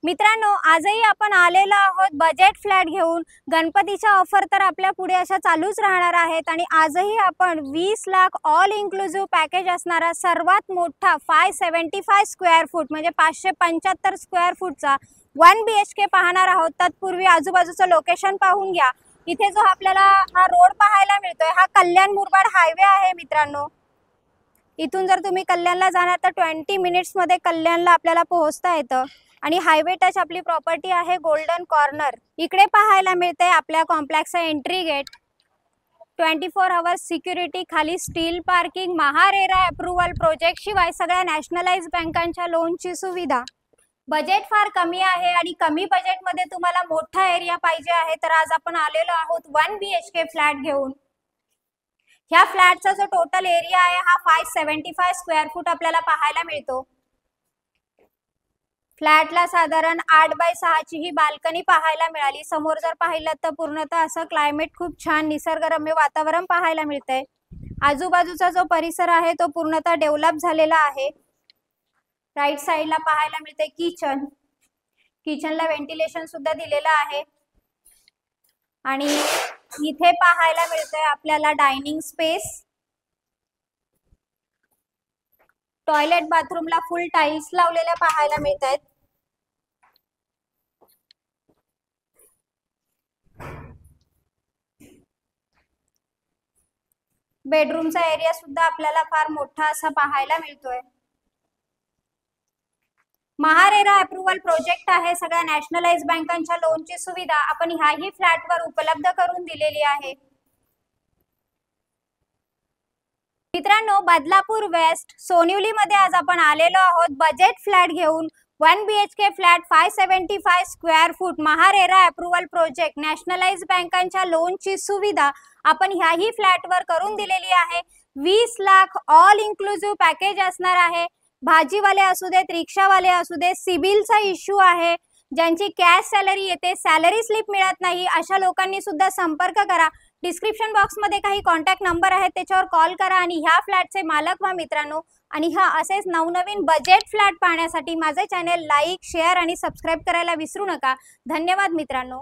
मित्रांनो, आजही आपण आलेलो आहोत बजेट फ्लॅट घेऊन। गणपतीच्या ऑफर तर आपल्या पुढे अशा चालूच राहणार आहेत आणि आजही आपण 20 लाख ऑल इन्क्लुसिव्ह पॅकेज असणारा सर्वात मोठा 575 स्क्वेअर फूट म्हणजे 575 स्क्वेअर फूटचा 1 BHK पाहणार आहोत। तत्पूर्वी आजूबाजूचं लोकेशन पाहून घ्या। इथे जो आपल्याला हा रोड पाहायला मिळतोय हा कल्याण मुरबाड हायवे आहे मित्रांनो। इथून जर तुम्ही कल्याणला जाणार तर 20 मिनिट्स मध्ये कल्याणला आपल्याला पोहोचता येतं आणि हायवे टच आपली प्रॉपर्टी आहे गोल्डन कॉर्नर। इकडे पाहायला मिळते आपल्या कॉम्प्लेक्सचा एंट्री गेट, 24 आवर्स सिक्युरिटी, खाली steel parking, MahaRERA approval, project शिवाय सगळ्या नॅशनलाइज बँकांच्या लोनची सुविधा। बजेट फार कमी आहे आणि कमी बजेट मध्ये तुम्हाला मोठा एरिया पाहिजे आहे तर आज आपण आलेलो आहोत 1 BHK फ्लॅट घेऊन। ह्या फ्लॅटचा जो टोटल एरिया आहे हा 575 स्क्वेअर फूट आपल्याला पाहायला मिळतो। फ्लॅटला साधारण 8 बाय 6 ची ही बाल्कनी पाहायला मिळाली। समोर जर पाहिलं तर पूर्णतः असं क्लायमेट खूप छान निसर्गरम्य वातावरण पाहायला मिळतंय। आजूबाजूचा जो परिसर आहे तो पूर्णतः डेव्हलप झालेला आहे। राईट साइडला पाहायला मिळते किचन, किचनला व्हेंटिलेशन सुद्धा दिलेलं आहे आणि इथे पाहायला मिळतंय आपल्याला डायनिंग स्पेस। टॉयलेट बाथरूमला फुल टाइल्स लावलेल्या पाहायला मिळतात। बेडरूमचा एरिया सुद्धा आपल्याला फार मोठा असा पाहायला मिळतोय। महारेरा अप्रूव्हल प्रोजेक्ट आहे, सगळ्या नॅशनलाइज बँकांच्या लोनची सुविधा आपण ह्याही फ्लॅटवर उपलब्ध करून दिलेली आहे। मित्रांनो, बदलापूर वेस्ट सोनिवली मध्ये आज आपण आलेलो आहोत बजेट फ्लॅट घेऊन। 1 BHK flat 575 square foot, MahaRERA approval project, nationalise बँकांच्या लोनची सुविधा आपण ह्याही फ्लॅटवर करून दिलेली आहे। 20 लाख ऑल इन्क्लुसिव्ह पॅकेज असणार आहे। भाजीवाले असू देत, रिक्षावाले असू देत, सिबिलचा इश्यू आहे, ज्यांची कॅश सॅलरी येते, सॅलरी स्लिप मिळत नाही, अशा लोकांनी सुद्धा संपर्क करा। डिस्क्रिप्शन बॉक्स मध्ये काही कॉन्टॅक्ट नंबर आहेत, त्याच्यावर कॉल करा आणि ह्या फ्लॅटचे मालक व्हा मित्रांनो। आणि हा असेच नवनवीन बजेट फ्लॅट पाहण्यासाठी माझे चॅनल लाईक, शेअर आणि सबस्क्राइब करायला विसरू नका। धन्यवाद मित्रांनो।